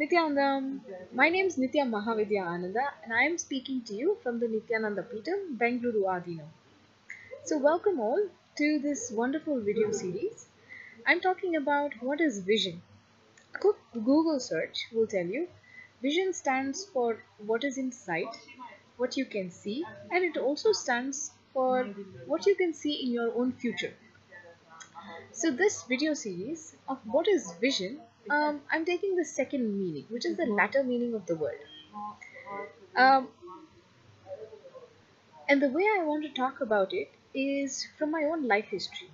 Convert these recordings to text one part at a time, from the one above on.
Nithyananda, my name is Nithya Mahavidya Ananda and I am speaking to you from the Nithyananda Peetham, Bengaluru Adinam. So welcome all to this wonderful video series. I'm talking about what is vision. A quick Google search will tell you vision stands for what is in sight, what you can see, and it also stands for what you can see in your own future. So this video series of what is vision, I'm taking the second meaning, which is the latter meaning of the word. Um, and the way I want to talk about it is from my own life history.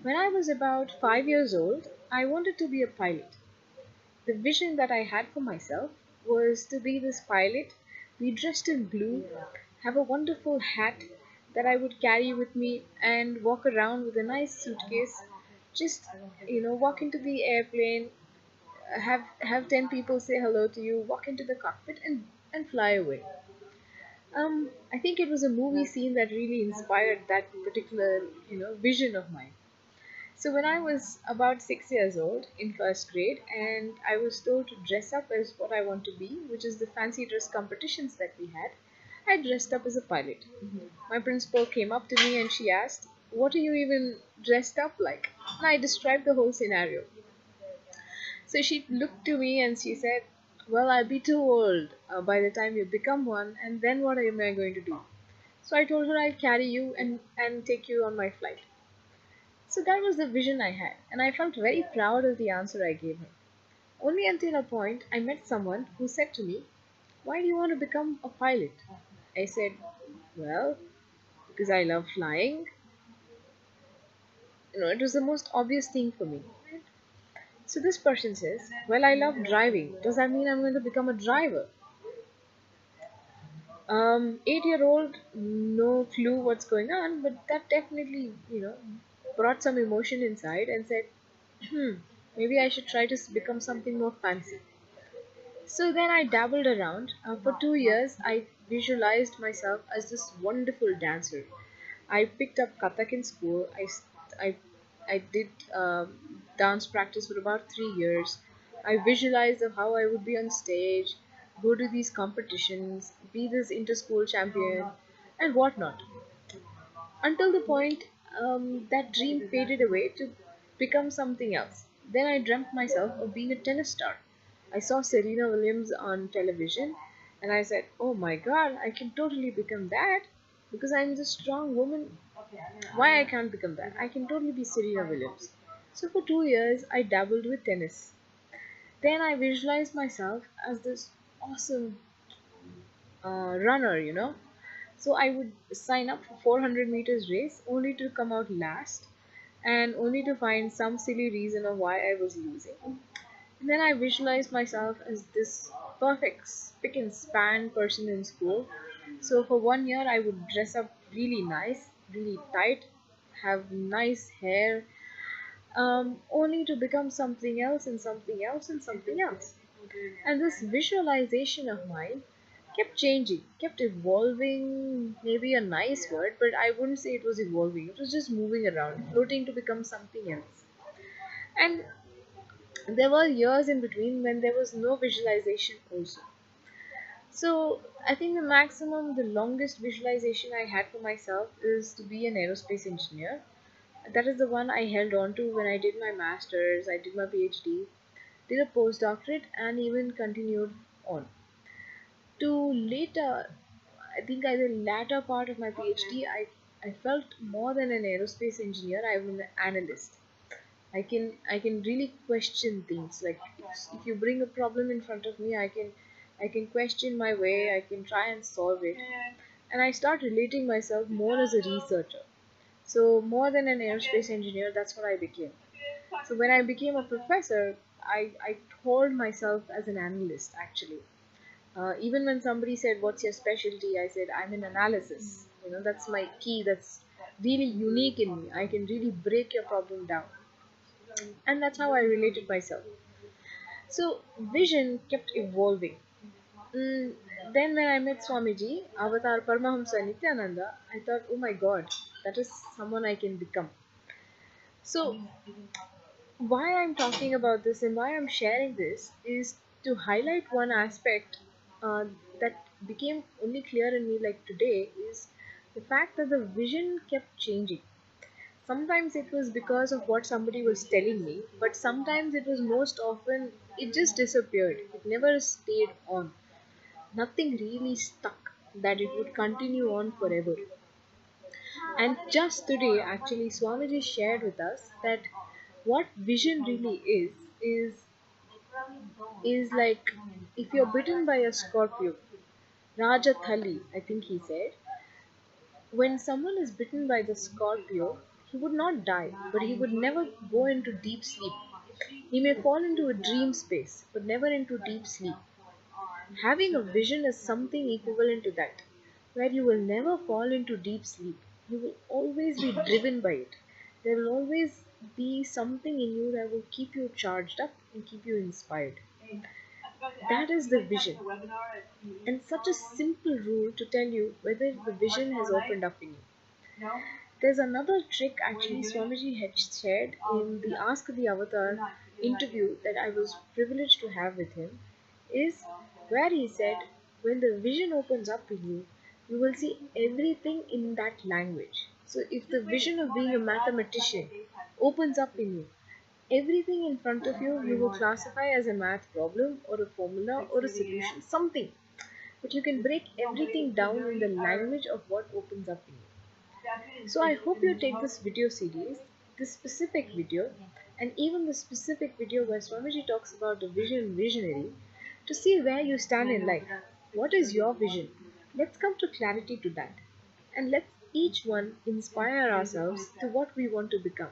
When I was about 5 years old, I wanted to be a pilot. The vision that I had for myself was to be this pilot, be dressed in blue, have a wonderful hat that I would carry with me, and walk around with a nice suitcase. Just walk into the airplane, have 10 people say hello to you, walk into the cockpit, and fly away. I think it was a movie scene that really inspired that particular vision of mine. So when I was about 6 years old in first grade, and I was told to dress up as what I want to be, which is the fancy dress competitions that we had, I dressed up as a pilot. My principal came up to me and she asked, "What are you even dressed up like?" And I described the whole scenario. So she looked to me and she said, "Well, I'll be too old by the time you become one, and then what am I going to do?" So I told her I'll carry you and take you on my flight. So that was the vision I had, and I felt very proud of the answer I gave her. Only until a point I met someone who said to me, "Why do you want to become a pilot?" I said, "Well, because I love flying." It was the most obvious thing for me. So this person says, "Well, I love driving. Does that mean I'm going to become a driver?" 8-year-old, no clue what's going on, but that definitely, brought some emotion inside and said, maybe I should try to become something more fancy. So then I dabbled around. For 2 years, I visualized myself as this wonderful dancer. I picked up Kathak in school. I, I did dance practice for about 3 years. I visualized of how I would be on stage, go to these competitions, be this inter-school champion, and whatnot. Until the point that dream faded away to become something else. Then I dreamt myself of being a tennis star. I saw Serena Williams on television and I said, "Oh my god, I can totally become that because I'm this strong woman. Why I can't become that? I can totally be Serena Williams." So for 2 years, I dabbled with tennis. Then I visualized myself as this awesome runner. So I would sign up for 400 meters race only to come out last and only to find some silly reason of why I was losing. And then I visualized myself as this perfect spick and span person in school. So for 1 year I would dress up really nice, really tight, have nice hair, only to become something else and something else and something else. And this visualization of mine kept changing, kept evolving, maybe a nice word, but I wouldn't say it was evolving. It was just moving around, floating to become something else. And there were years in between when there was no visualization also. So I think the longest visualization I had for myself is to be an aerospace engineer. That is the one I held on to when I did my master's, I did my PhD, did a postdoctorate, and even continued on. To later, I think at the latter part of my PhD, I felt more than an aerospace engineer, I'm an analyst. I can really question things. Like if you bring a problem in front of me, I can question my way, I can try and solve it. And I start relating myself more as a researcher. So more than an aerospace engineer, that's what I became. So when I became a professor, I told myself as an analyst actually. Even when somebody said, "What's your specialty?" I said, "I'm in analysis." That's my key. That's really unique in me. I can really break your problem down. And that's how I related myself. So vision kept evolving. Mm, then when I met Swamiji, Avatar Paramahamsa Nithyananda, I thought, oh my god, that is someone I can become. So why I'm talking about this and why I'm sharing this is To highlight one aspect that became only clear in me like today is the fact that the vision kept changing. Sometimes it was because of what somebody was telling me, but sometimes it was most often it just disappeared. It never stayed on. Nothing really stuck that it would continue on forever. And just today, actually, Swamiji shared with us that what vision really is like if you're bitten by a scorpion, Raja Thali, I think he said, when someone is bitten by the scorpio, he would not die, but he would never go into deep sleep. He may fall into a dream space, but never into deep sleep. Having a vision is something equivalent to that, where you will never fall into deep sleep. You will always be driven by it. There will always be something in you that will keep you charged up and keep you inspired. That is the vision. And such a simple rule to tell you whether the vision has opened up in you. There's another trick actually Swamiji had shared in the Ask the Avatar interview that I was privileged to have with him, is where he said, when the vision opens up in you, you will see everything in that language. So if the vision of being a mathematician opens up in you, everything in front of you you will classify as a math problem or a formula or a solution, something. But you can break everything down in the language of what opens up in you. So I hope you take this video series, this specific video, and even the specific video where Swamiji talks about the vision visionary, to see where you stand in life. What is your vision? Let's come to clarity to that. And let's each one inspire ourselves to what we want to become.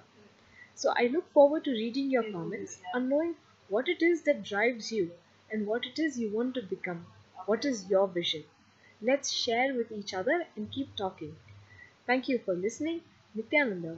So I look forward to reading your comments and knowing what it is that drives you and what it is you want to become. What is your vision? Let's share with each other and keep talking. Thank you for listening. Nithyananda.